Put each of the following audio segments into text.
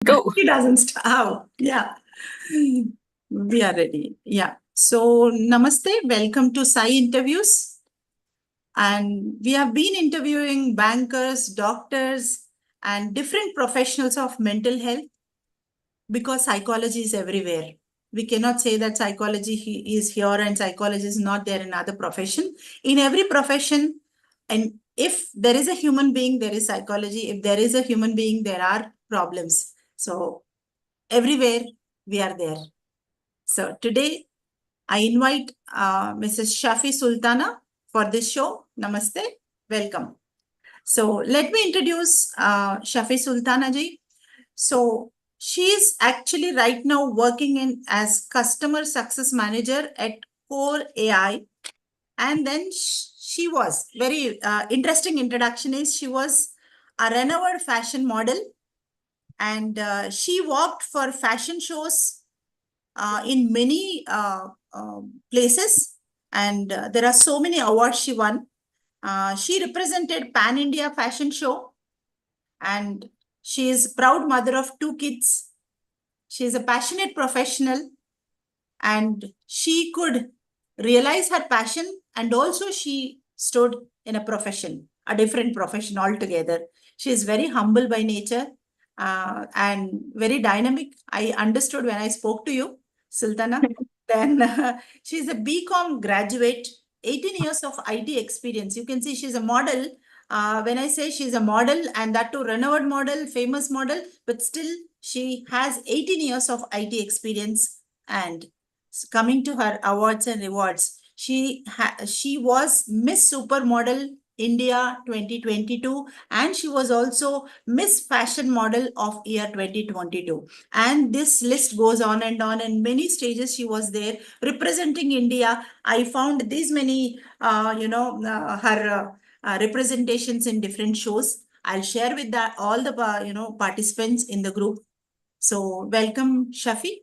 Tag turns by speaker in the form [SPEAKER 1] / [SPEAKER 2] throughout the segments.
[SPEAKER 1] Go.
[SPEAKER 2] He doesn't stop. Yeah. We are ready. Yeah. So, namaste. Welcome to Sai Interviews. And we have been interviewing bankers, doctors, and different professionals of mental health because psychology is everywhere. We cannot say that psychology is here and psychology is not there in other profession. In every profession, and if there is a human being, there is psychology. If there is a human being, there are problems. So everywhere we are there. So today I invite Mrs. Shaafi Sulthana for this show. Namaste. Welcome. So let me introduce Shaafi Sulthana ji. So she is actually right now working in as customer success manager at Core AI. And then she was very interesting introduction is she was a renowned fashion model and she worked for fashion shows in many places, and there are so many awards she won. She represented Pan India Fashion Show, and she is proud mother of 2 kids. She is a passionate professional, and she could realize her passion, and also she stood in a different profession altogether. She is very humble by nature and very dynamic. I understood when I spoke to you, Sultana. Then she's a BCom graduate, 18 years of IT experience. You can see she's a model. When I say she's a model, and that too renowned model, famous model, but still she has 18 years of IT experience. And coming to her awards and rewards, she was Miss Supermodel India 2022, and she was also Miss Fashion Model of Year 2022. And this list goes on and on. And many stages she was there representing India. I found these many, her representations in different shows. I'll share with all the participants in the group. So welcome, Shaafi.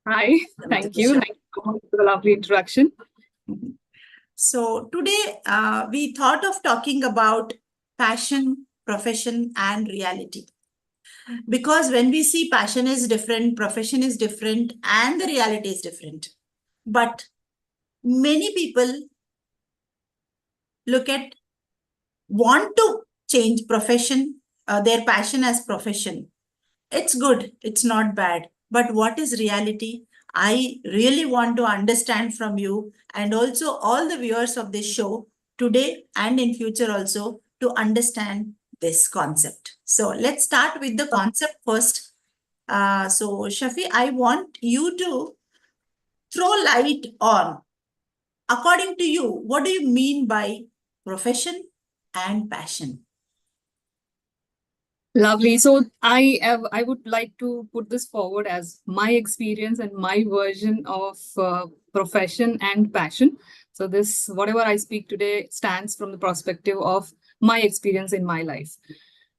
[SPEAKER 1] Hi. Thank you. Thank you so much for the lovely introduction.
[SPEAKER 2] So today we thought of talking about passion, profession, and reality. Because when we see passion is different, profession is different, and the reality is different. But many people want to change profession, their passion as profession. It's good, it's not bad. But what is reality? I really want to understand from you and also all the viewers of this show today and in future also to understand this concept. So let's start with the concept first. So Shaafi, I want you to throw light on, according to you, what do you mean by profession and passion?
[SPEAKER 1] Lovely. So I would like to put this forward as my experience and my version of profession and passion. So this whatever I speak today stands from the perspective of my experience in my life.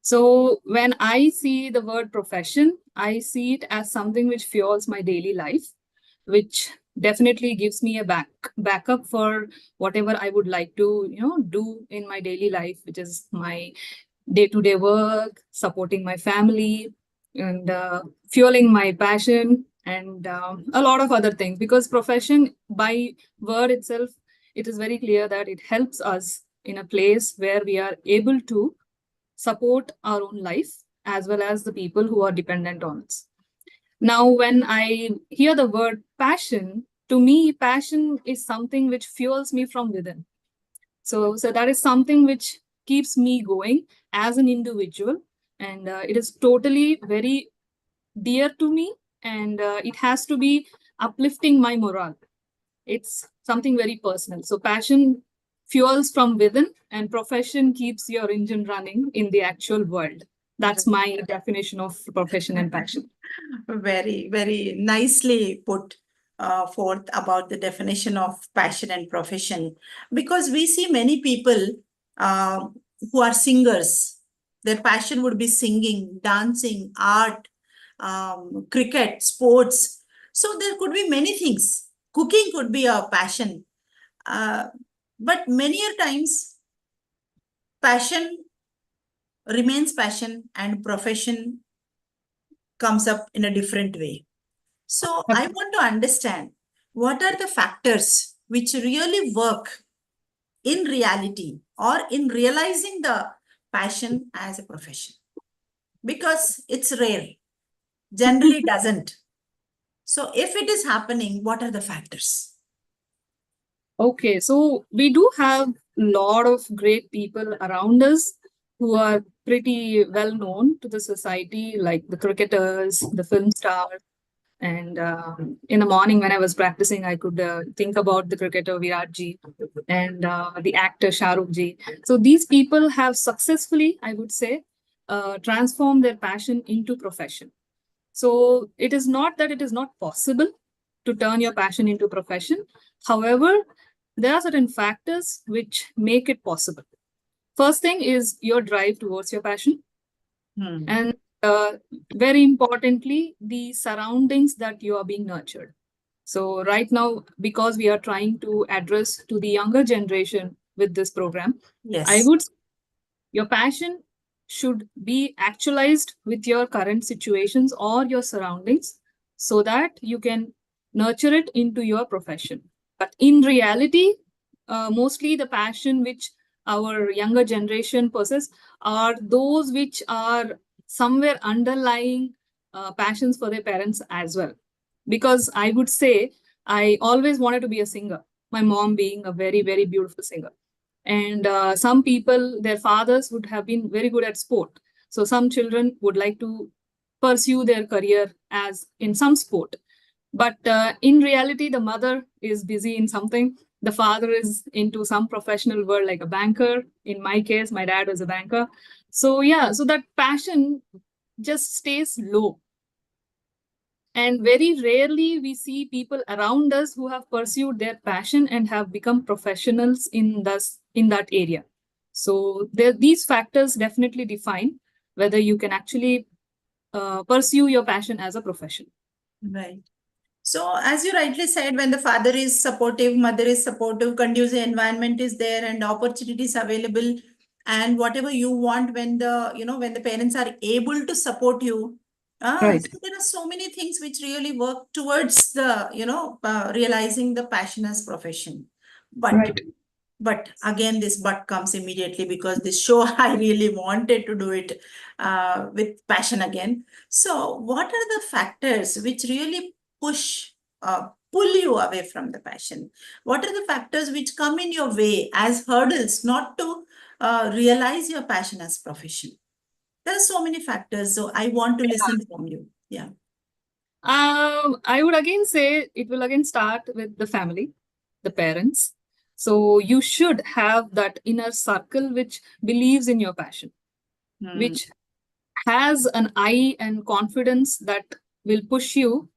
[SPEAKER 1] So when I see the word profession, I see it as something which fuels my daily life, which definitely gives me a backup for whatever I would like to do in my daily life, which is my day-to-day work, supporting my family, and fueling my passion, and a lot of other things. Because profession, by word itself, it is very clear that it helps us in a place where we are able to support our own life as well as the people who are dependent on us. Now, when I hear the word passion, to me, passion is something which fuels me from within. So that is something which keeps me going as an individual, and it is totally very dear to me, and it has to be uplifting my morale. It's something very personal. So passion fuels from within, and profession keeps your engine running in the actual world. That's my definition of profession and passion.
[SPEAKER 2] Very, very nicely put forth about the definition of passion and profession. Because we see many people uh, who are singers. Their passion would be singing, dancing, art, cricket, sports. So there could be many things. Cooking could be a passion. But many a times, passion remains passion and profession comes up in a different way. So I want to understand what are the factors which really work in reality or in realizing the passion as a profession, because it's rare, generally doesn't. So if it is happening, what are the factors?
[SPEAKER 1] Okay, so we do have a lot of great people around us who are pretty well known to the society, like the cricketers, the film stars. And in the morning, when I was practicing, I could think about the cricketer Virat ji and the actor Shah Rukh ji. So these people have successfully, I would say, transformed their passion into profession. So it is not that it is not possible to turn your passion into profession. However, there are certain factors which make it possible. First thing is your drive towards your passion. And very importantly, the surroundings that you are being nurtured. So right now, because we are trying to address to the younger generation with this program, I
[SPEAKER 2] Yes.
[SPEAKER 1] would your passion should be actualized with your current situations or your surroundings so that you can nurture it into your profession. But in reality, mostly the passion which our younger generation possess are those which are somewhere underlying passions for their parents as well. Because I would say I always wanted to be a singer, my mom being a very, very beautiful singer. And some people, their fathers would have been very good at sport. So some children would like to pursue their career as in some sport. But in reality, the mother is busy in something. The father is into some professional world, like a banker. In my case, my dad was a banker. So yeah, so that passion just stays low. And very rarely we see people around us who have pursued their passion and have become professionals in that area. So these factors definitely define whether you can actually pursue your passion as a profession.
[SPEAKER 2] Right. So, as you rightly said, when the father is supportive, mother is supportive, conducive environment is there, and opportunities available, and whatever you want, when when the parents are able to support you,
[SPEAKER 1] Right,
[SPEAKER 2] so there are so many things which really work towards the realizing the passion as profession. But
[SPEAKER 1] right.
[SPEAKER 2] but again, this but comes immediately because this show I really wanted to do it with passion again. So, what are the factors which really pull you away from the passion? What are the factors which come in your way as hurdles not to realize your passion as profession? There are so many factors, so I want to listen from you. Yeah.
[SPEAKER 1] I would again say it will again start with the family, the parents. So you should have that inner circle which believes in your passion,
[SPEAKER 2] Hmm.
[SPEAKER 1] which has an eye and confidence that will push you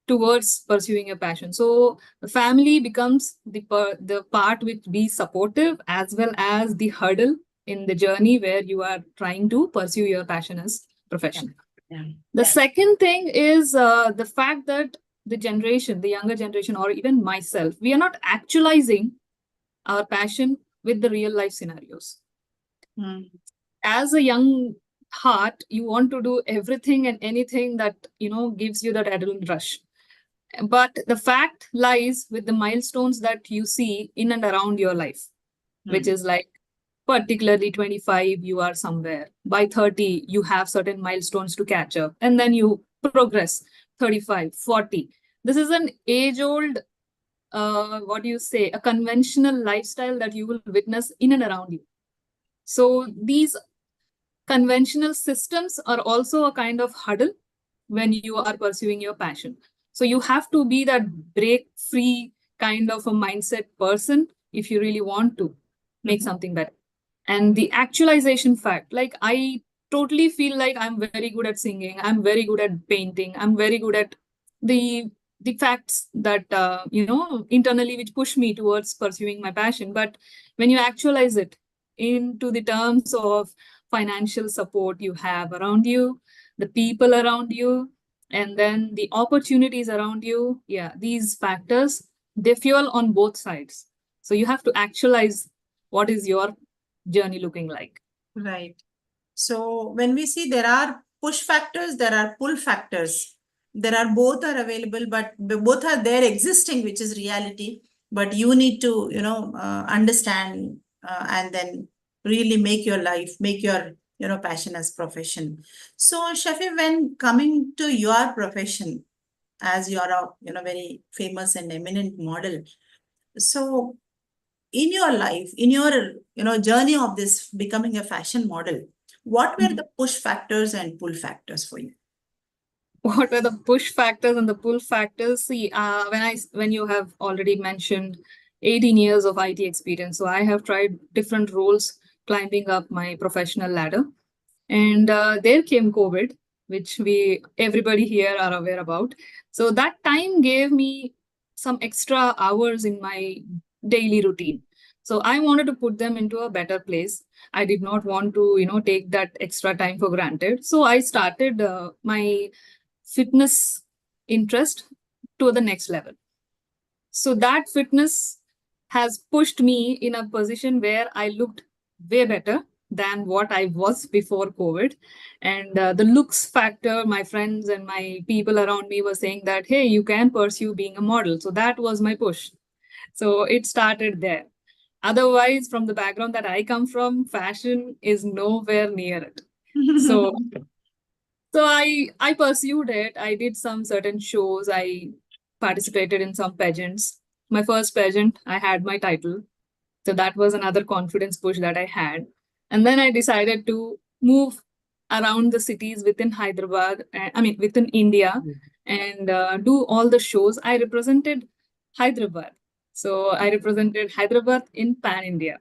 [SPEAKER 1] towards pursuing a passion. So the family becomes the part which be supportive as well as the hurdle in the journey where you are trying to pursue your passion as
[SPEAKER 2] Yeah.
[SPEAKER 1] profession.
[SPEAKER 2] Yeah.
[SPEAKER 1] The second thing is the fact that the generation, the younger generation, or even myself, we are not actualizing our passion with the real life scenarios.
[SPEAKER 2] Hmm.
[SPEAKER 1] As a young heart, you want to do everything and anything that gives you that adrenaline rush. But the fact lies with the milestones that you see in and around your life, which
[SPEAKER 2] Hmm.
[SPEAKER 1] is like particularly 25, you are somewhere. By 30, you have certain milestones to catch up, and then you progress 35, 40. This is an age old, what do you say, a conventional lifestyle that you will witness in and around you. So these conventional systems are also a kind of hurdle when you are pursuing your passion. So you have to be that break free kind of a mindset person if you really want to make
[SPEAKER 2] Mhm.
[SPEAKER 1] something better. And the actualization fact, like I totally feel like I'm very good at singing, I'm very good at painting, I'm very good at the the facts that internally which push me towards pursuing my passion. But when you actualize it into the terms of financial support you have around you, the people around you, and then the opportunities around you, yeah, these factors, they fuel on both sides. So you have to actualize what is your journey looking like.
[SPEAKER 2] Right. So when we see there are push factors, there are pull factors. There are both are available, but both are there existing, which is reality. But you need to, understand and then really make your life, make your, passion as profession. So, Shafi, when coming to your profession, as you're a, very famous and eminent model, so in your life, in your, journey of this becoming a fashion model, what were the push factors and pull factors for you?
[SPEAKER 1] What were the push factors and the pull factors? See, when you have already mentioned 18 years of IT experience, so I have tried different roles climbing up my professional ladder, and there came COVID, which we everybody here are aware about. So that time gave me some extra hours in my daily routine. So I wanted to put them into a better place. I did not want to, take that extra time for granted. So I started my fitness interest to the next level. So that fitness has pushed me in a position where I looked way better than what I was before COVID. And the looks factor, my friends and my people around me were saying that, hey, you can pursue being a model. So that was my push. So it started there. Otherwise, from the background that I come from, fashion is nowhere near it. So I pursued it. I did some certain shows. I participated in some pageants. My first pageant, I had my title. So that was another confidence push that I had. And then I decided to move around the cities within Hyderabad, within India, and do all the shows. I represented Hyderabad. So I represented Hyderabad in Pan India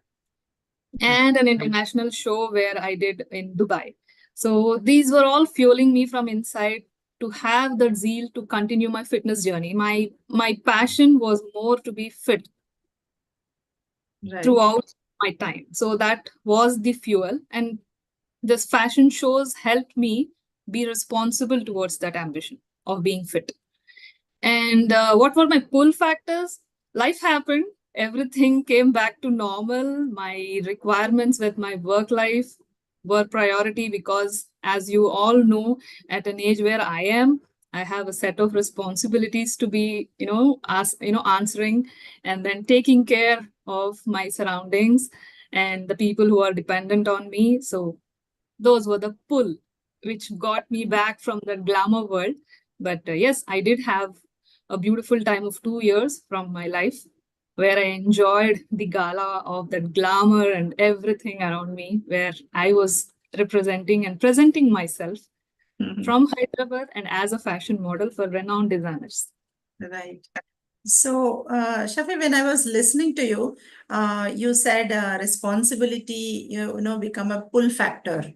[SPEAKER 1] and an international show where I did in Dubai. So these were all fueling me from inside to have the zeal to continue my fitness journey. My passion was more to be fit
[SPEAKER 2] Right.
[SPEAKER 1] throughout my time. So that was the fuel. And this fashion shows helped me be responsible towards that ambition of being fit. And what were my pull factors? Life happened. Everything came back to normal. My requirements with my work life were priority because, as you all know, at an age where I am, I have a set of responsibilities to be, answering, and then taking care of my surroundings and the people who are dependent on me. So those were the pull which got me back from the glamour world. But yes, I did have a beautiful time of 2 years from my life where I enjoyed the gala of that glamour and everything around me, where I was representing and presenting myself from Hyderabad and as a fashion model for renowned designers.
[SPEAKER 2] Right. So, Shafi, when I was listening to you, you said responsibility, become a pull factor.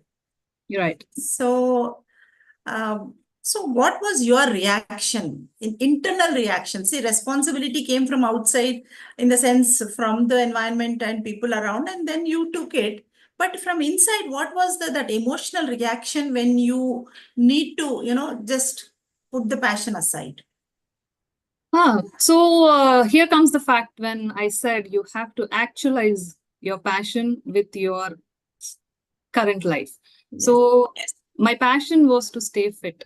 [SPEAKER 1] You're right.
[SPEAKER 2] So what was your reaction, internal reaction? See, responsibility came from outside, in the sense from the environment and people around, and then you took it. But from inside, what was that emotional reaction when you need to, just put the passion aside?
[SPEAKER 1] So here comes the fact when I said you have to actualize your passion with your current life.
[SPEAKER 2] Yes.
[SPEAKER 1] So my passion was to stay fit.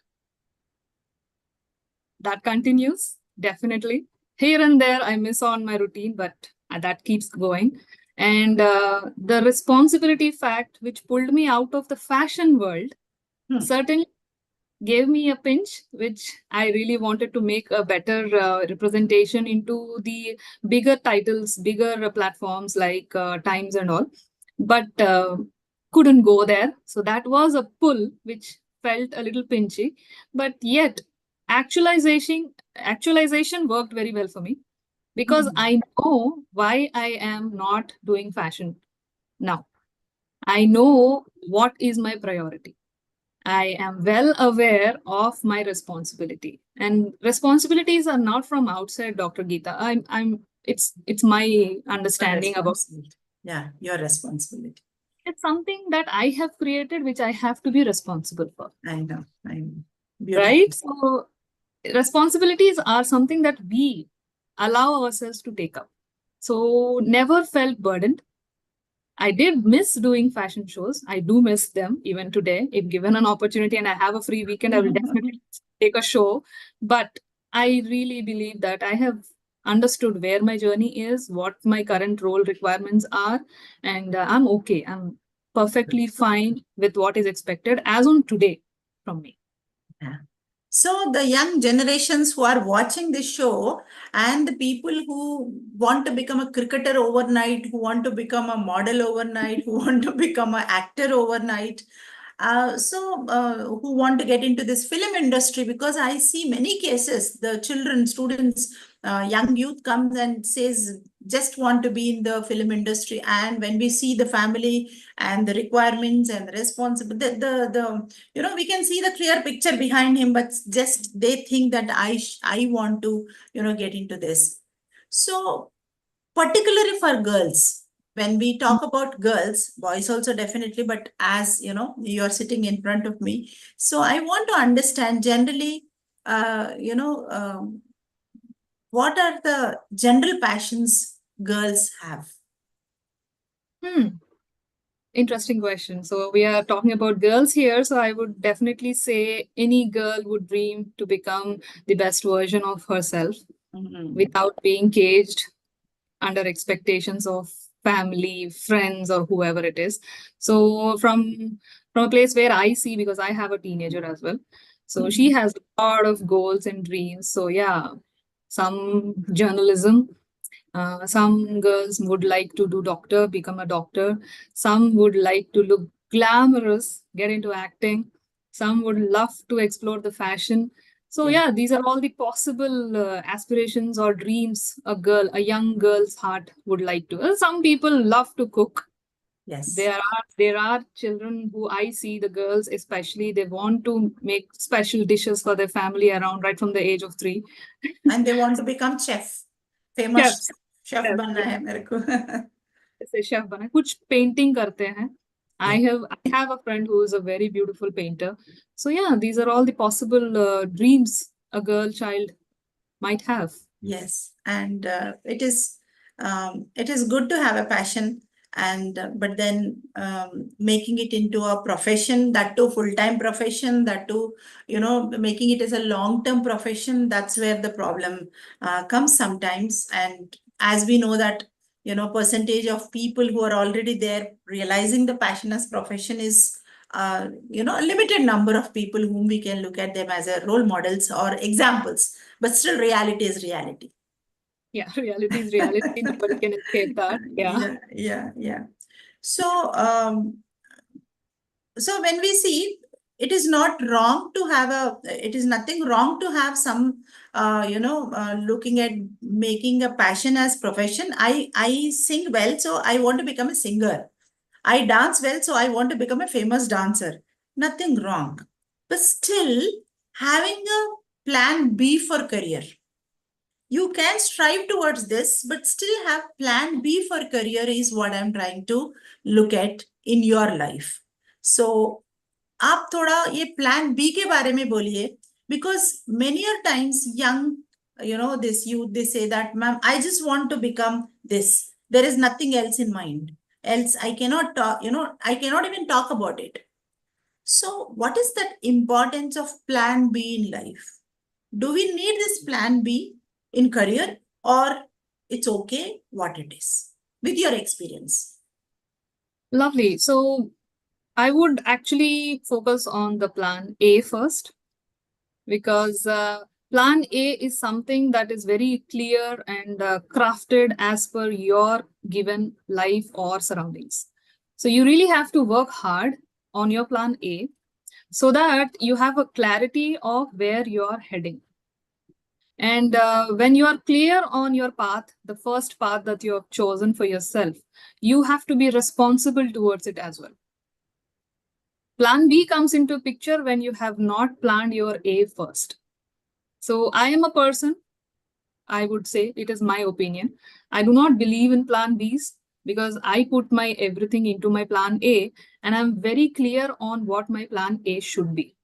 [SPEAKER 1] That continues, definitely. Here and there, I miss on my routine, but that keeps going. And the responsibility fact, which pulled me out of the fashion world, certainly gave me a pinch, which I really wanted to make a better representation into the bigger titles, bigger platforms like Times and all, but couldn't go there. So that was a pull, which felt a little pinchy, but yet actualization worked very well for me because I know why I am not doing fashion now. I know what is my priority. I am well aware of my responsibility, and responsibilities are not from outside, Dr. Geeta. It's my understanding about.
[SPEAKER 2] Yeah, your responsibility.
[SPEAKER 1] It's something that I have created, which I have to be responsible for.
[SPEAKER 2] I know.
[SPEAKER 1] Beautiful. Right? So responsibilities are something that we allow ourselves to take up. So never felt burdened. I did miss doing fashion shows. I do miss them even today. If given an opportunity and I have a free weekend, I will definitely take a show. But I really believe that I have understood where my journey is, what my current role requirements are, and I'm okay. I'm perfectly fine with what is expected as on today from me.
[SPEAKER 2] Yeah. So the young generations who are watching this show and the people who want to become a cricketer overnight, who want to become a model overnight, who want to become an actor overnight, who want to get into this film industry, because I see many cases, the children, students, young youth comes and says, just want to be in the film industry. And when we see the family and the requirements and the responsibility, we can see the clear picture behind him, but just they think that I want to, get into this. So particularly for girls, when we talk about girls, boys also definitely, but as you are sitting in front of me, so I want to understand generally, what are the general passions girls have?
[SPEAKER 1] Hmm. Interesting question. So we are talking about girls here. So I would definitely say any girl would dream to become the best version of herself without being caged under expectations of family, friends, or whoever it is. So from a place where I see, because I have a teenager as well. So she has a lot of goals and dreams. So yeah, some journalism, some girls would like to do doctor, become a doctor. Some would like to look glamorous, get into acting. Some would love to explore the fashion. So yeah, these are all the possible aspirations or dreams a young girl's heart would like to. Some people love to cook.
[SPEAKER 2] Yes.
[SPEAKER 1] There are children who I see, the girls especially, they want to make special dishes for their family around right from the age of 3.
[SPEAKER 2] And they want to become chef, famous
[SPEAKER 1] Chefs.
[SPEAKER 2] chef
[SPEAKER 1] Chefs,
[SPEAKER 2] बनना
[SPEAKER 1] yeah.
[SPEAKER 2] है मेरे को.
[SPEAKER 1] जैसे chef बना कुछ painting करते हैं. I have a friend who is a very beautiful painter. So yeah, these are all the possible dreams a girl child might have.
[SPEAKER 2] Yes, and it is good to have a passion, and but then making it into a profession, that too full-time profession, that too making it as a long-term profession. That's where the problem comes sometimes. And as we know that percentage of people who are already there realizing the passion as profession is a limited number of people whom we can look at them as a role models or examples, but still reality is reality.
[SPEAKER 1] Yeah, reality is reality. Nobody can escape that. Yeah.
[SPEAKER 2] Yeah. So, so when we see, it is not wrong to have it is nothing wrong to have some, looking at making a passion as profession. I sing well, so I want to become a singer. I dance well, so I want to become a famous dancer. Nothing wrong. But still, having a plan B for career. You can strive towards this, but still have plan B for career is what I'm trying to look at in your life. So, आप थोड़ा ये plan B के बारे में बोलिए, because many a times young, this youth, they say that, ma'am, I just want to become this. There is nothing else in mind. Else I cannot talk, I cannot even talk about it. So what is that importance of plan B in life? Do we need this plan B in career, or it's okay what it is with your experience?
[SPEAKER 1] Lovely. So I would actually focus on the plan A first, because plan A is something that is very clear and crafted as per your given life or surroundings. So you really have to work hard on your plan A so that you have a clarity of where you're heading. And when you are clear on your path, the first path that you have chosen for yourself, you have to be responsible towards it as well. Plan B comes into picture when you have not planned your A first. So I am a person, I would say, it is my opinion. I do not believe in plan Bs because I put my everything into my plan A and I'm very clear on what my plan A should be.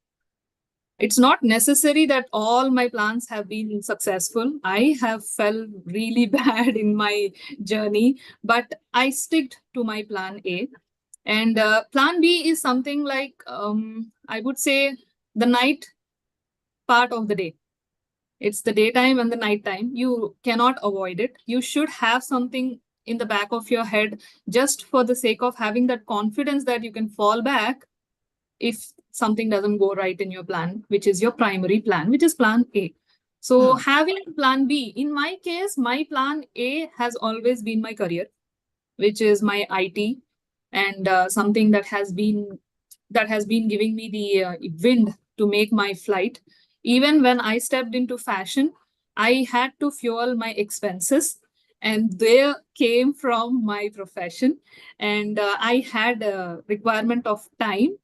[SPEAKER 1] It's not necessary that all my plans have been successful. I have felt really bad in my journey, but I sticked to my plan A. And plan B is something like, I would say, the night part of the day. It's the daytime and the nighttime. You cannot avoid it. You should have something in the back of your head just for the sake of having that confidence that you can fall back if something doesn't go right in your plan, which is your primary plan, which is plan A. So having plan B, in my case, my plan A has always been my career, which is my IT, and something that has been giving me the wind to make my flight. Even when I stepped into fashion, I had to fuel my expenses, and they came from my profession. And I had a requirement of time,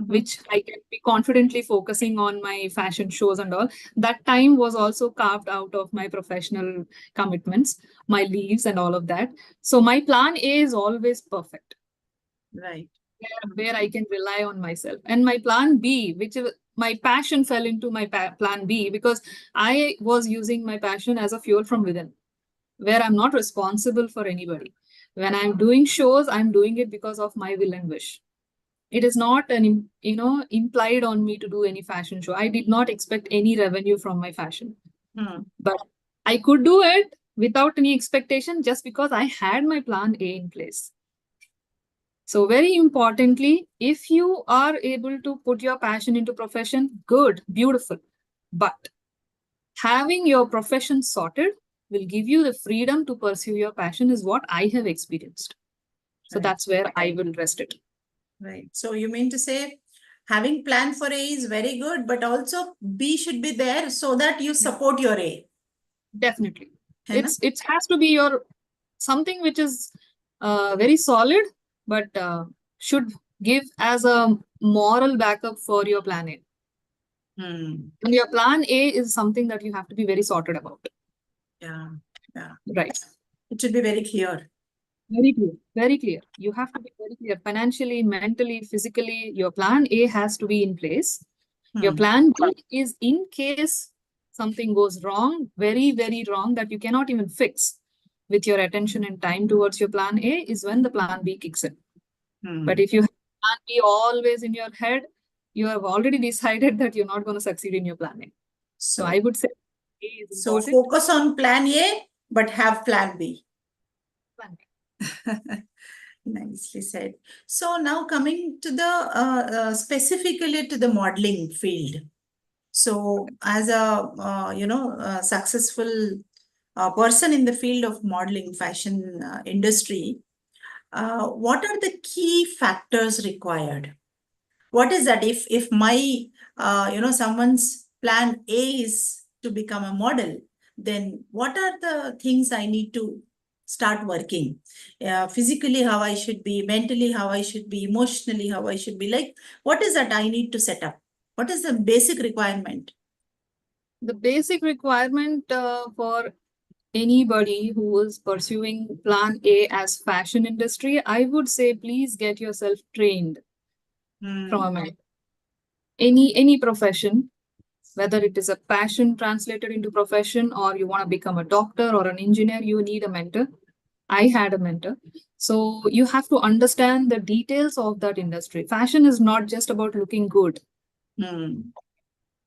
[SPEAKER 1] which I can be confidently focusing on my fashion shows and all. That time was also carved out of my professional commitments, my leaves, and all of that. So my plan A is always perfect,
[SPEAKER 2] Right.
[SPEAKER 1] where I can rely on myself. And my plan B, which is my passion, fell into my plan B because I was using my passion as a fuel from within, where I'm not responsible for anybody. When I'm doing shows, I'm doing it because of my will and wish. It is not implied on me to do any fashion show. I did not expect any revenue from my fashion, but I could do it without any expectation just because I had my plan A in place. So very importantly, if you are able to put your passion into profession, good, beautiful. But having your profession sorted will give you the freedom to pursue your passion, is what I have experienced. So
[SPEAKER 2] Right.
[SPEAKER 1] that's where I will rest it.
[SPEAKER 2] Right. So you mean to say having plan for A is very good, but also B should be there so that you support your A.
[SPEAKER 1] Definitely.
[SPEAKER 2] है ना?
[SPEAKER 1] It has to be your something which is very solid, but should give as a moral backup for your plan A. And your plan A is something that you have to be very sorted about.
[SPEAKER 2] Yeah. Yeah.
[SPEAKER 1] Right.
[SPEAKER 2] It should be very clear.
[SPEAKER 1] Very clear. Very clear. You have to be very clear financially, mentally, physically. Your plan A has to be in place. Your plan B is in case something goes wrong, very, very wrong, that you cannot even fix with your attention and time towards your plan A, is when the plan B kicks in. But if you have plan B always in your head, you have already decided that you're not going to succeed in your plan A. So I would say A is
[SPEAKER 2] So
[SPEAKER 1] important.
[SPEAKER 2] focus on plan A, but have plan B.
[SPEAKER 1] Plan B.
[SPEAKER 2] Nicely said. So now coming to the specifically to the modeling field. So as a successful person in the field of modeling fashion industry, what are the key factors required? What is that? If my someone's plan A is to become a model, then what are the things I need to start working? Physically, how I should be, mentally, how I should be, emotionally, how I should be. Like, what is that I need to set up? What is the basic requirement?
[SPEAKER 1] The basic requirement for anybody who is pursuing plan A as fashion industry, I would say please get yourself trained from a mentor. Any profession, whether it is a passion translated into profession or you want to become a doctor or an engineer, you need a mentor. I had a mentor. So you have to understand the details of that industry. Fashion is not just about looking good.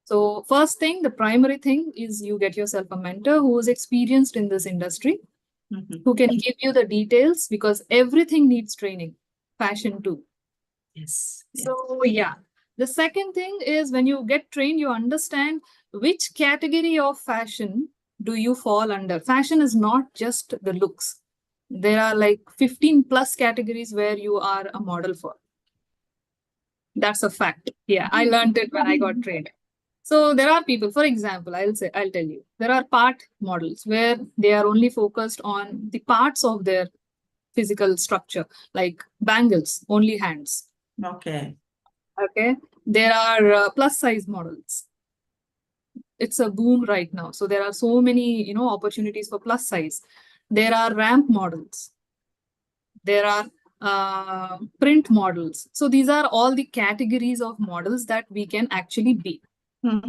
[SPEAKER 1] So first thing, the primary thing is you get yourself a mentor who is experienced in this industry, who can give you the details, because everything needs training, fashion too.
[SPEAKER 2] Yes.
[SPEAKER 1] So yeah. The second thing is when you get trained, you understand which category of fashion do you fall under. Fashion is not just the looks. There are like 15 plus categories where you are a model for. That's a fact. Yeah, I learned it when I got trained. So there are people, for example, I'll tell you, there are part models where they are only focused on the parts of their physical structure, like bangles, only hands.
[SPEAKER 2] Okay.
[SPEAKER 1] Okay. There are plus size models. It's a boom right now. So there are so many, opportunities for plus size. There are ramp models. There are print models. So these are all the categories of models that we can actually be.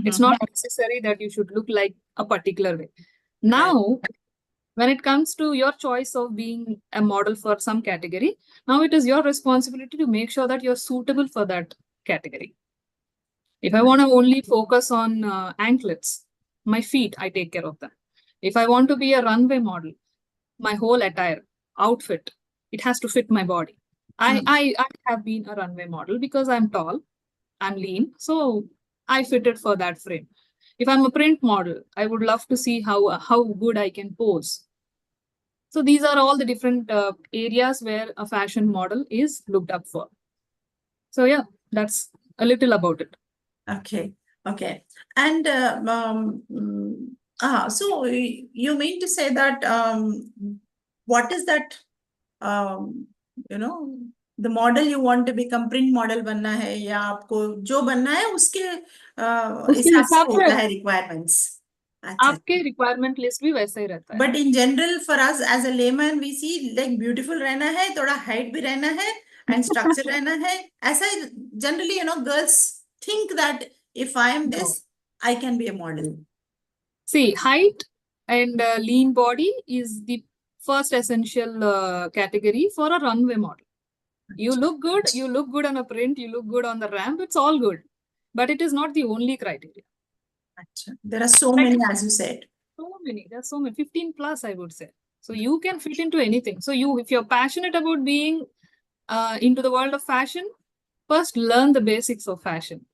[SPEAKER 1] It's not necessary that you should look like a particular way.
[SPEAKER 2] Right.
[SPEAKER 1] Now, when it comes to your choice of being a model for some category, now it is your responsibility to make sure that you're suitable for that category. If I want to only focus on anklets, my feet, I take care of them. If I want to be a runway model, my whole attire, outfit, it has to fit my body. I have been a runway model because I'm tall, I'm lean, so I fitted for that frame. If I'm a print model, I would love to see how good I can pose. So these are all the different areas where a fashion model is looked up for. So yeah, that's a little about it.
[SPEAKER 2] Okay. Okay. And so you mean to say that what is that you know the model you want to become, print model बनना है या आपको जो बनना है उसके
[SPEAKER 1] उसके
[SPEAKER 2] हिसाब से
[SPEAKER 1] हिसाब
[SPEAKER 2] होता
[SPEAKER 1] से
[SPEAKER 2] है requirements. अच्छा.
[SPEAKER 1] आपके रिक्वायरमेंट लिस्ट भी वैसा ही रहता है.
[SPEAKER 2] But in general, for us as a layman, we see like beautiful रहना है, थोड़ा height भी रहना है, and structure रहना है. ऐसा generally, girls think that if I am this, I can be a model.
[SPEAKER 1] See, height and lean body is the first essential category for a runway model. You look good on a print, you look good on the ramp, it's all good. But it is not the only criteria.
[SPEAKER 2] There are so many, as you said.
[SPEAKER 1] So many. There's so many. 15 plus, I would say. So you can fit into anything. So if you're passionate about being into the world of fashion, first learn the basics of fashion.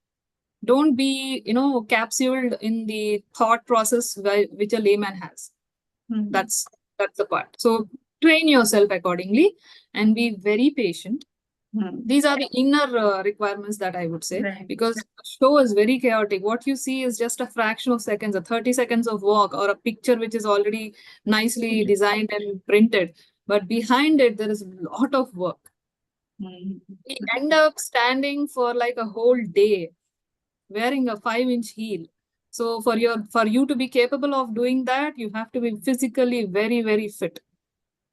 [SPEAKER 1] Don't be, capsuled in the thought process which a layman has. That's the part. So train yourself accordingly and be very patient. These are the inner requirements that I would say,
[SPEAKER 2] Right.
[SPEAKER 1] because the show is very chaotic. What you see is just a fraction of seconds, a 30 seconds of walk or a picture which is already nicely designed and printed. But behind it, there is a lot of work. We end up standing for like a whole day wearing a 5-inch heel. So for you to be capable of doing that, you have to be physically very, very fit.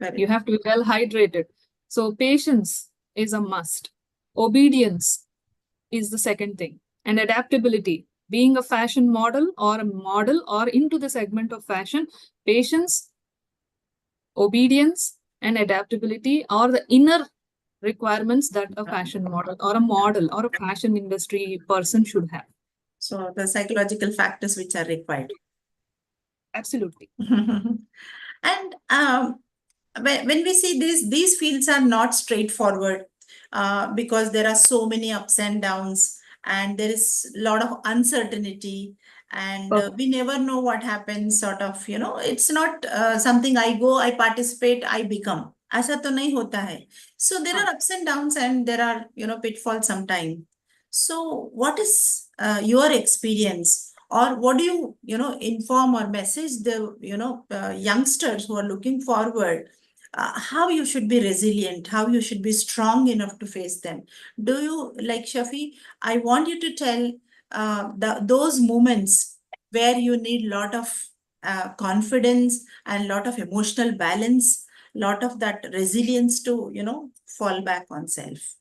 [SPEAKER 2] Correct.
[SPEAKER 1] You have to be well hydrated. So patience is a must. Obedience is the second thing. And adaptability. Being a fashion model or into the segment of fashion, patience, obedience, and adaptability are the inner requirements that a fashion model or a fashion industry person should have.
[SPEAKER 2] So the psychological factors which are required.
[SPEAKER 1] Absolutely.
[SPEAKER 2] And when we see these fields are not straightforward because there are so many ups and downs and there is a lot of uncertainty and we never know what happens, sort of, it's not something I participate, I become. ऐसा तो नहीं होता है. So there are ups and downs and there are, pitfalls sometimes. So what is your experience, or what do you, inform or message the, youngsters who are looking forward, how you should be resilient, how you should be strong enough to face them? Do you, like Shaafi, I want you to tell those moments where you need a lot of confidence and lot of emotional balance, lot of that resilience to, fall back on self.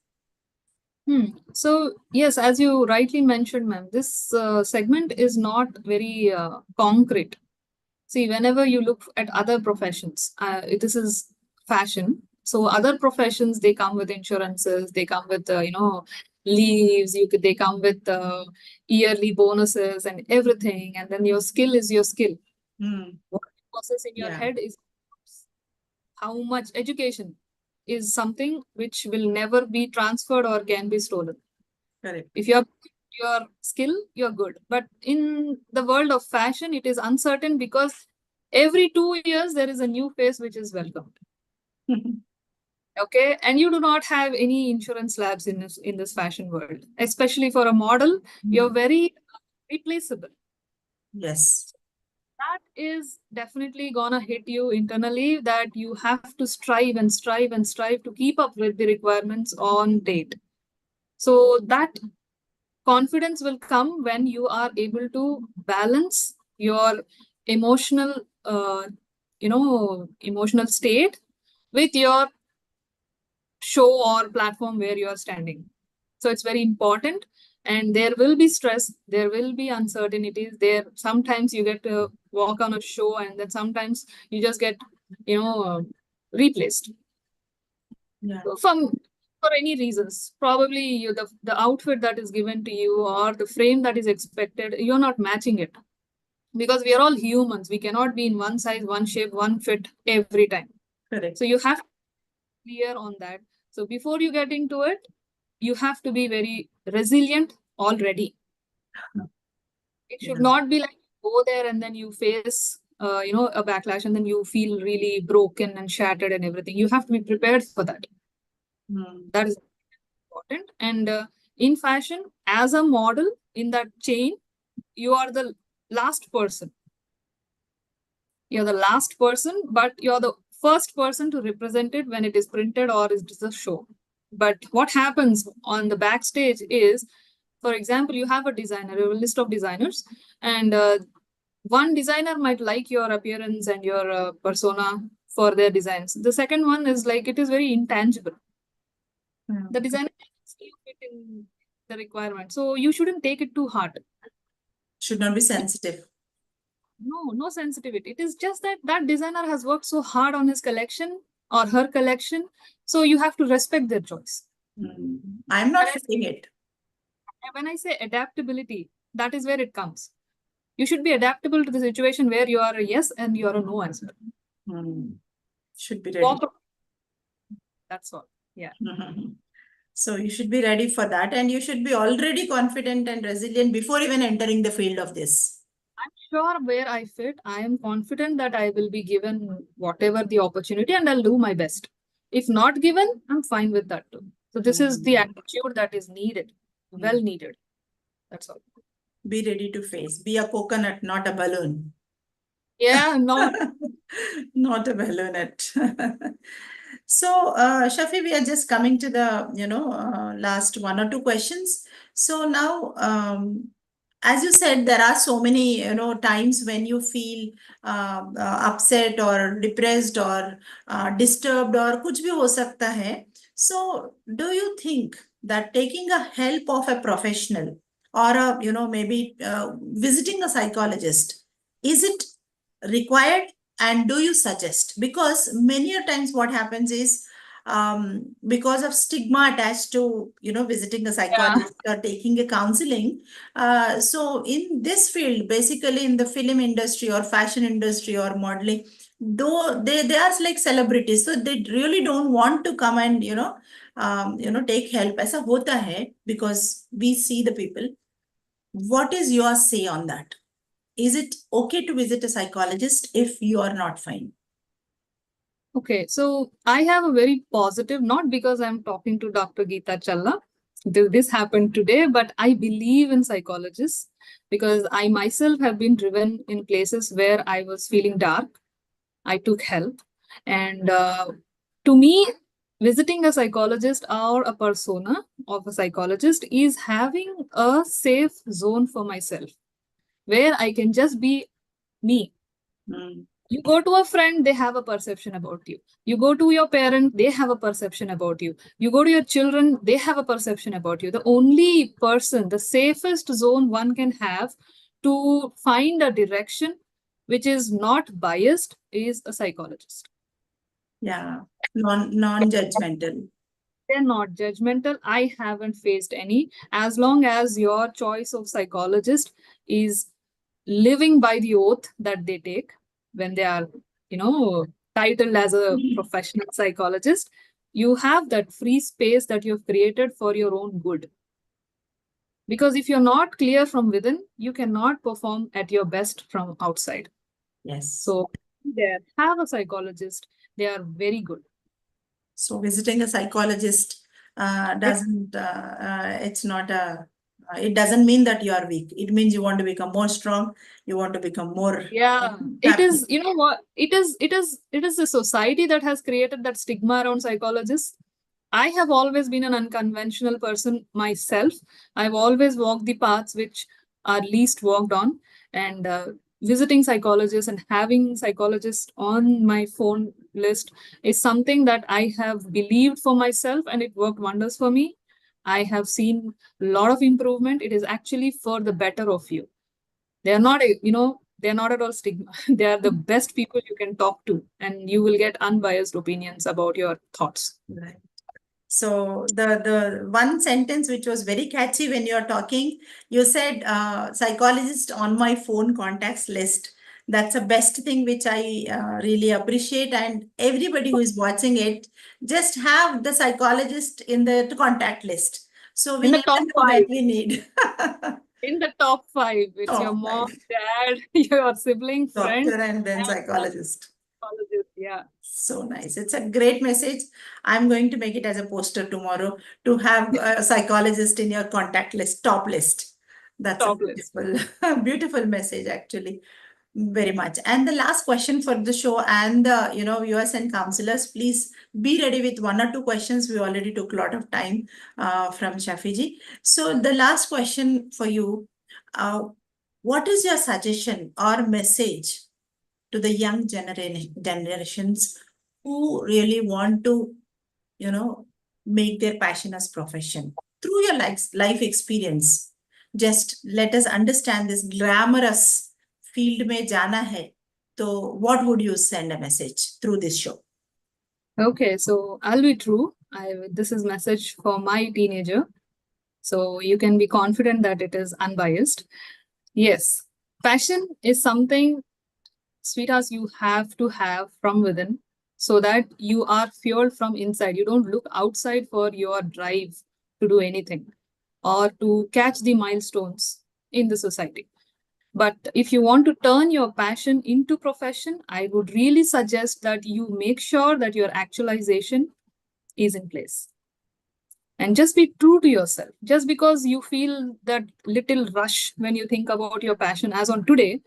[SPEAKER 1] So yes, as you rightly mentioned, ma'am, this segment is not very concrete. See, whenever you look at other professions, this is fashion. So other professions, they come with insurances, they come with leaves. They come with yearly bonuses and everything, and then your skill is your skill. What you process in your head is how much education is something which will never be transferred or can be stolen.
[SPEAKER 2] Correct.
[SPEAKER 1] If you're your skill, you're good. But in the world of fashion, it is uncertain because every 2 years there is a new face which is welcomed. Okay, and you do not have any insurance labs in this fashion world, especially for a model. You're very replaceable.
[SPEAKER 2] Yes.
[SPEAKER 1] That is definitely gonna hit you internally, that you have to strive and strive and strive to keep up with the requirements on date. So that confidence will come when you are able to balance your emotional emotional state with your show or platform where you are standing. So it's very important. And there will be stress, there will be uncertainties. There sometimes you get to walk on a show, and then sometimes you just get, replaced.
[SPEAKER 2] Yeah.
[SPEAKER 1] From for any reasons. Probably the outfit that is given to you or the frame that is expected, you're not matching it. Because we are all humans. We cannot be in one size, one shape, one fit every time.
[SPEAKER 2] Correct.
[SPEAKER 1] So you have to be clear on that. So before you get into it, you have to be very resilient already. It should not be like you go there and then you face a backlash and then you feel really broken and shattered and everything. You have to be prepared for that. That is important. And in fashion, as a model in that chain, you are the last person. You're the last person, but you're the first person to represent it when it is printed or it is a show. But what happens on the backstage is, for example, you have a designer, you have a list of designers, and one designer might like your appearance and your persona for their designs. The second one is like, it is very intangible. The designer see you fit in the requirement. So you shouldn't take it too hard.
[SPEAKER 2] Should not be sensitive.
[SPEAKER 1] No sensitivity. It is just that that designer has worked so hard on his collection or her collection. So you have to respect their choice.
[SPEAKER 2] I'm not fitting it.
[SPEAKER 1] When I say adaptability, that is where it comes. You should be adaptable to the situation where you are a yes and you are a no as well.
[SPEAKER 2] Should be ready.
[SPEAKER 1] That's all. Yeah.
[SPEAKER 2] So you should be ready for that, and you should be already confident and resilient before even entering the field of this.
[SPEAKER 1] I'm sure where I fit, I am confident that I will be given whatever the opportunity and I'll do my best. If not given, I'm fine with that too. So this is the attitude that is needed, well needed. That's all.
[SPEAKER 2] Be ready to face. Be a coconut, not a balloon.
[SPEAKER 1] Yeah, not
[SPEAKER 2] not a balloonette. So, Shaafi, we are just coming to the, last one or two questions. So now, as you said, there are so many, times when you feel upset or depressed or disturbed or kuch bhi ho sakta hai. So, do you think that taking a help of a professional or maybe visiting a psychologist, is it required, and do you suggest? Because many a times what happens is, because of stigma attached to visiting a psychologist or taking a counseling, so in this field, basically in the film industry or fashion industry or modeling, though they are like celebrities, so they really don't want to come and take help. Aisa hota hai because we see the people. What is your say on that? Is it okay to visit a psychologist if you are not fine?
[SPEAKER 1] Okay, so I have a very positive, not because I'm talking to Dr. Geeta Challa, this happened today, but I believe in psychologists because I myself have been driven in places where I was feeling dark. I took help. And to me, visiting a psychologist or a persona of a psychologist is having a safe zone for myself where I can just be me. You go to a friend, they have a perception about you. You go to your parent, they have a perception about you. You go to your children, they have a perception about you. The only person, the safest zone one can have to find a direction which is not biased is a psychologist.
[SPEAKER 2] Yeah, non-judgmental.
[SPEAKER 1] They're not judgmental. I haven't faced any. As long as your choice of psychologist is living by the oath that they take when they are, titled as a professional psychologist, you have that free space that you've created for your own good. Because if you're not clear from within, you cannot perform at your best from outside.
[SPEAKER 2] Yes.
[SPEAKER 1] So there, have a psychologist. They are very good.
[SPEAKER 2] So visiting a psychologist doesn't, it's not it doesn't mean that you are weak. It means you want to become more strong. You want to become more
[SPEAKER 1] it is, you know what, it is the society that has created that stigma around psychologists. I have always been an unconventional person myself. I've always walked the paths which are least walked on, and visiting psychologists and having psychologists on my phone list is something that I have believed for myself, and it worked wonders for me. I have seen a lot of improvement. It is actually for the better of you. They are not, they're not at all stigma. They are the best people you can talk to, and you will get unbiased opinions about your thoughts.
[SPEAKER 2] Right. So the one sentence which was very catchy when you're talking, you said psychologist on my phone contacts list. That's the best thing which I really appreciate. And everybody who is watching it, just have the psychologist in the contact list. So we
[SPEAKER 1] In the
[SPEAKER 2] never
[SPEAKER 1] top
[SPEAKER 2] know that
[SPEAKER 1] five,
[SPEAKER 2] we need.
[SPEAKER 1] in the top five, it's your
[SPEAKER 2] Top
[SPEAKER 1] mom,
[SPEAKER 2] five.
[SPEAKER 1] dad, your sibling, friend,
[SPEAKER 2] Doctor and then
[SPEAKER 1] and
[SPEAKER 2] psychologist.
[SPEAKER 1] psychologist. Yeah,
[SPEAKER 2] So nice. It's a great message. I'm going to make it as a poster tomorrow to have a psychologist in your contact list, top list. That's a
[SPEAKER 1] top list.
[SPEAKER 2] beautiful, beautiful message, actually. Very much. And the last question for the show and the, viewers and counselors, please be ready with one or two questions. We already took a lot of time from Shaafi ji. So the last question for you, uh, what is your suggestion or message to the young generations who really want to, you know, make their passion as profession through your life experience? Just let us understand this glamorous field में जाना है. So what would you send a message through this show?
[SPEAKER 1] Okay, so I'll be true. This is message for my teenager. So you can be confident that it is unbiased. Yes, passion is something, sweethearts, you have to have from within so that you are fueled from inside. You don't look outside for your drive to do anything or to catch the milestones in the society. But if you want to turn your passion into profession, I would really suggest that you make sure that your actualization is in place. And just be true to yourself. Just because you feel that little rush when you think about your passion, as on today,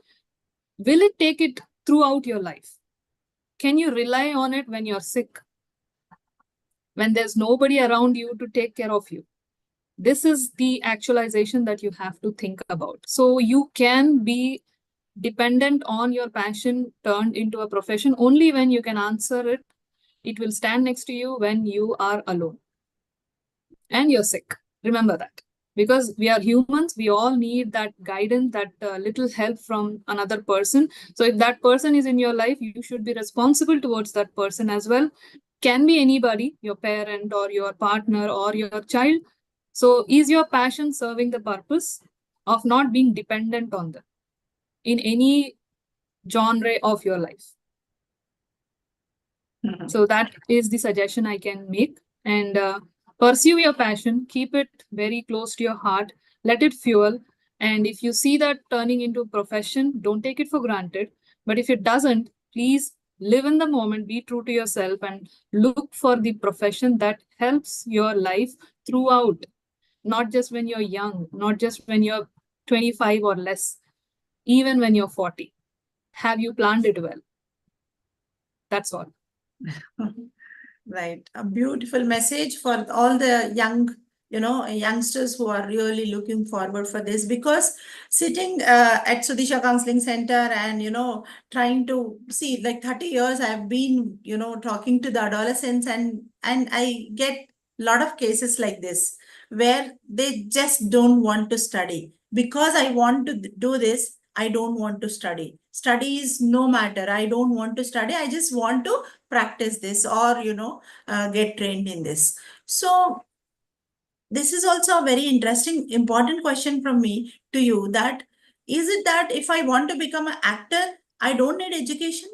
[SPEAKER 1] will it take it throughout your life? Can you rely on it when you're sick? When there's nobody around you to take care of you? This is the actualization that you have to think about. So you can be dependent on your passion turned into a profession only when you can answer it. It will stand next to you when you are alone and you're sick. Remember that. Because we are humans, we all need that guidance, that little help from another person. So if that person is in your life, you should be responsible towards that person as well. Can be anybody, your parent or your partner or your child. So is your passion serving the purpose of not being dependent on them in any genre of your life? So that is the suggestion I can make. And pursue your passion, keep it very close to your heart, let it fuel. And if you see that turning into a profession, don't take it for granted. But if it doesn't, please live in the moment, be true to yourself, and look for the profession that helps your life throughout, not just when you're young, not just when you're 25 or less, even when you're 40. Have you planned it well? That's all.
[SPEAKER 2] Right. A beautiful message for all the young, youngsters who are really looking forward for this, because sitting at Sudisha Counseling Center and, trying to see like 30 years, I've been, talking to the adolescents, and I get a lot of cases like this where they just don't want to study. Because I want to do this, I don't want to study. Study is no matter. I don't want to study. I just want to practice this, or get trained in this. So this is also a very interesting, important question from me to you, that is it that if I want to become an actor, I don't need education?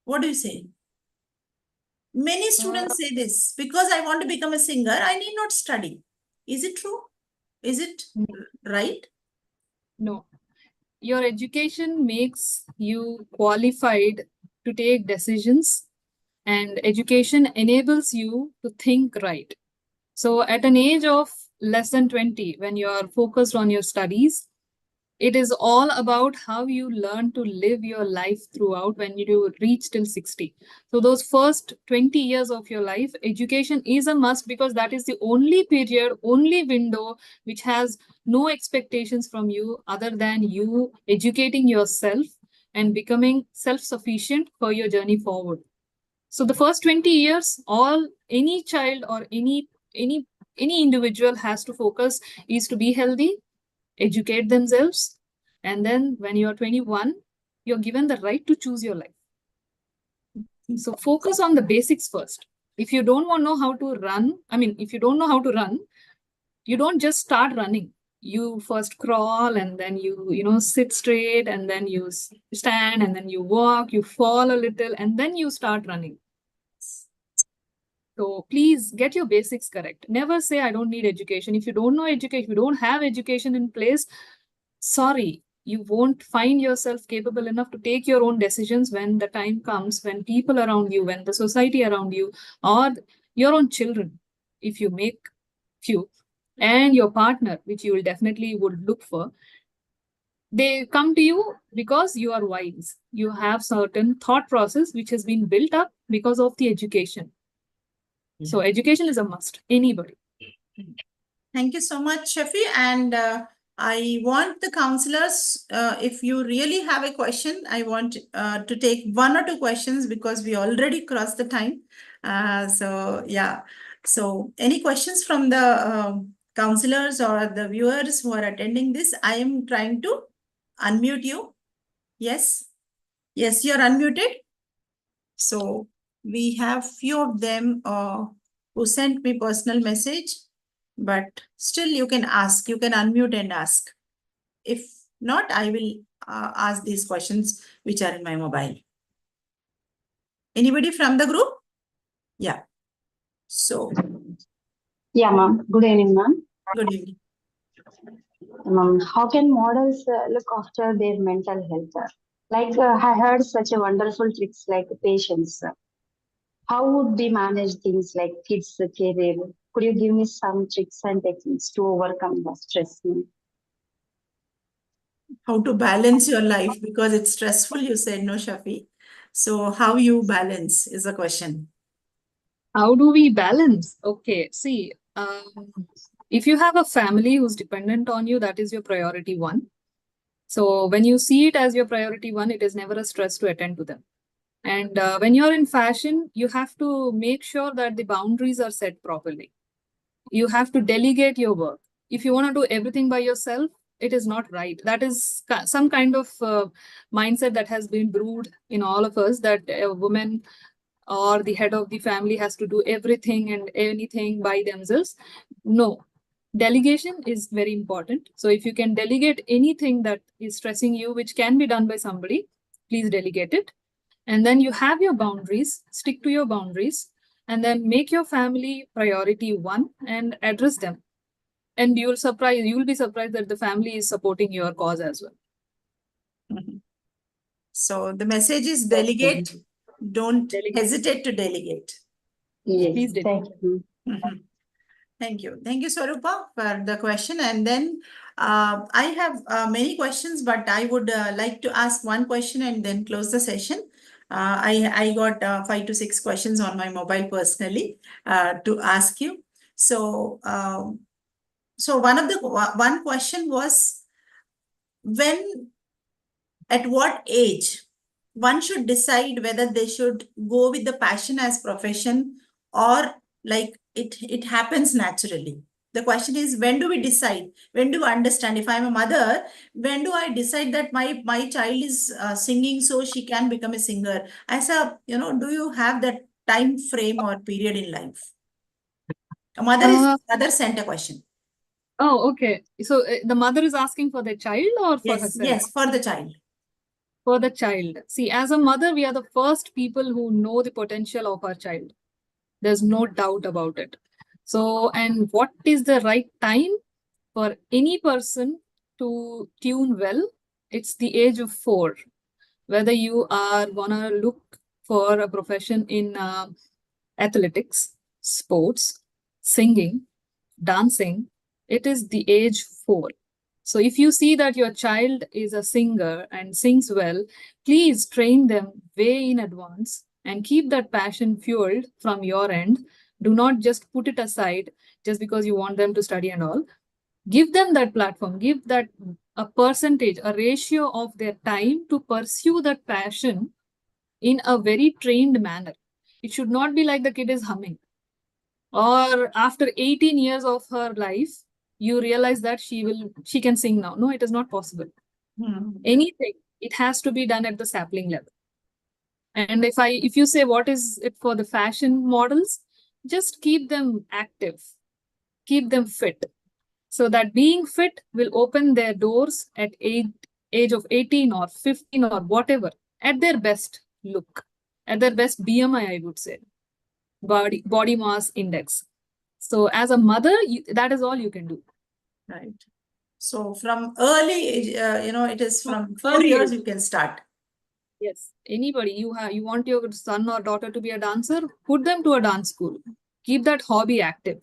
[SPEAKER 2] What do you say? Many students say this, because I want to become a singer, I need not study. Is it true? Is it right?
[SPEAKER 1] No. Your education makes you qualified to take decisions, and education enables you to think right. So at an age of less than 20, when you're focused on your studies, it is all about how you learn to live your life throughout when you reach till 60. So those first 20 years of your life, education is a must, because that is the only period, only window which has no expectations from you other than you educating yourself and becoming self-sufficient for your journey forward. So the first 20 years, all any child or any any individual has to focus is to be healthy, educate themselves, and then when you're 21, you're given the right to choose your life. So focus on the basics first. If you don't want to know how to run, if you don't know how to run, you don't just start running. You first crawl, and then you sit straight, and then you stand, and then you walk, you fall a little, and then you start running. So please get your basics correct. Never say I don't need education. If you don't know education, if you don't have education in place, sorry, you won't find yourself capable enough to take your own decisions when the time comes, when people around you, when the society around you, or your own children, if you make few, and your partner, which you will definitely would look for, they come to you because you are wise. You have certain thought process which has been built up because of the education. So education is a must, anybody.
[SPEAKER 2] Thank you so much, Shafi. And I want the counselors, if you really have a question, I want to take 1 or 2 questions because we already crossed the time. So yeah. So any questions from the counselors or the viewers who are attending this? I am trying to unmute you. Yes. Yes, you're unmuted. So we have few of them who sent me personal message, but still you can ask, you can unmute and ask. If not, I will ask these questions which are in my mobile. Anybody from the group? Yeah. So.
[SPEAKER 3] Yeah, ma'am. Good evening, ma'am.
[SPEAKER 2] Good evening.
[SPEAKER 3] How can models look after their mental health? I heard such a wonderful tricks like patience. How would we manage things like kids' career? Could you give me some tricks and techniques to overcome the stress?
[SPEAKER 2] How to balance your life because it's stressful, you said, no, Shafi. So how you balance is the question.
[SPEAKER 1] How do we balance? Okay, see, if you have a family who's dependent on you, that is your priority one. So when you see it as your priority one, it is never a stress to attend to them. And when you're in fashion, you have to make sure that the boundaries are set properly. You have to delegate your work. If you want to do everything by yourself, it is not right. That is some kind of mindset that has been brewed in all of us, that a woman or the head of the family has to do everything and anything by themselves. No, delegation is very important. So if you can delegate anything that is stressing you, which can be done by somebody, please delegate it. And then you have your boundaries, stick to your boundaries, and then make your family priority one and address them. And you will be surprised that the family is supporting your cause as well.
[SPEAKER 2] Mm-hmm. So the message is delegate. Don't hesitate to delegate.
[SPEAKER 3] Yes,
[SPEAKER 1] please delegate.
[SPEAKER 3] thank you.
[SPEAKER 2] Mm-hmm. Thank you. Thank you, Swarupa, for the question. And then I have many questions, but I would like to ask one question and then close the session. I got 5 to 6 questions on my mobile personally to ask you. So, one question was, at what age one should decide whether they should go with the passion as profession, or like it happens naturally. The question is, when do we decide? When do I understand? If I'm a mother, when do I decide that my child is singing so she can become a singer? As a, do you have that time frame or period in life? A mother sent a question.
[SPEAKER 1] Oh, okay. So the mother is asking for the child or for herself?
[SPEAKER 2] Yes, for the child.
[SPEAKER 1] For the child. See, as a mother, we are the first people who know the potential of our child. There's no doubt about it. So, and what is the right time for any person to tune well? It's the age of 4. Whether you are gonna look for a profession in athletics, sports, singing, dancing, it is the age 4. So if you see that your child is a singer and sings well, please train them way in advance and keep that passion fueled from your end. Do not just put it aside just because you want them to study and all. Give them that platform, give that a percentage, a ratio of their time to pursue that passion in a very trained manner. It should not be like the kid is humming. Or after 18 years of her life, you realize that she can sing now. No, it is not possible. Anything, it has to be done at the sapling level. And if you say what is it for the fashion models, just keep them active, keep them fit, so that being fit will open their doors at age of 18 or 15 or whatever, at their best look, at their best BMI, I would say, body mass index. So as a mother, that is all you can do.
[SPEAKER 2] Right. So from early age, it is from 4
[SPEAKER 1] Early
[SPEAKER 2] years
[SPEAKER 1] age.
[SPEAKER 2] you can start.
[SPEAKER 1] Yes, anybody, you want your son or daughter to be a dancer, put them to a dance school. Keep that hobby active.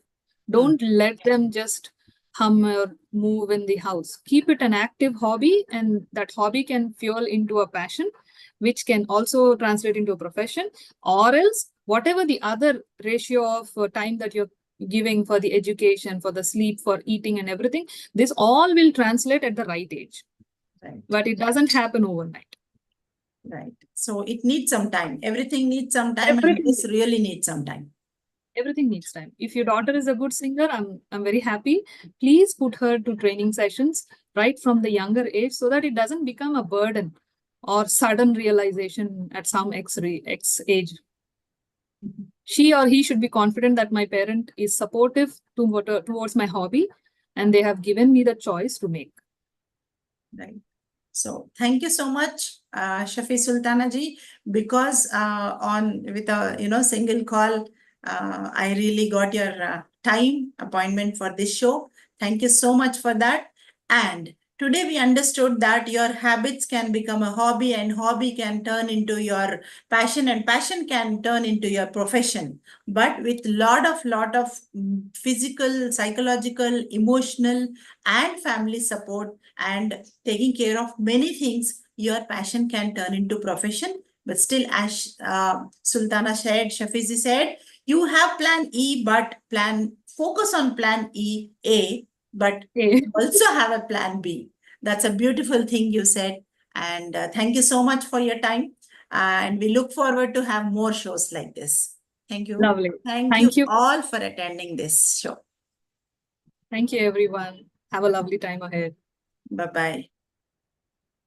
[SPEAKER 1] Don't let them just hum or move in the house. Keep it an active hobby, and that hobby can fuel into a passion, which can also translate into a profession, or else whatever the other ratio of time that you're giving for the education, for the sleep, for eating and everything, this all will translate at the right age.
[SPEAKER 2] Right.
[SPEAKER 1] But it doesn't happen overnight.
[SPEAKER 2] Right. So it needs some time. Everything needs some time, and this really needs some time.
[SPEAKER 1] Everything needs time. If your daughter is a good singer, I'm very happy. Please put her to training sessions right from the younger age, so that it doesn't become a burden or sudden realization at some X age. She or he should be confident that my parent is supportive towards my hobby, and they have given me the choice to make.
[SPEAKER 2] Right. So thank you so much, Shaafi Sulthana ji, because with a single call, I really got your time appointment for this show. Thank you so much for that. And today we understood that your habits can become a hobby, and hobby can turn into your passion, and passion can turn into your profession. But with lot of physical, psychological, emotional, and family support, and taking care of many things, your passion can turn into profession. But still, as Sulthana said, Shafizi said, you have plan E, but focus on plan E, A, but also have a plan B. That's a beautiful thing you said. And thank you so much for your time. And we look forward to have more shows like this. Thank you.
[SPEAKER 1] Lovely.
[SPEAKER 2] Thank you all for attending this show.
[SPEAKER 1] Thank you, everyone. Have a lovely time ahead.
[SPEAKER 2] Bye-bye.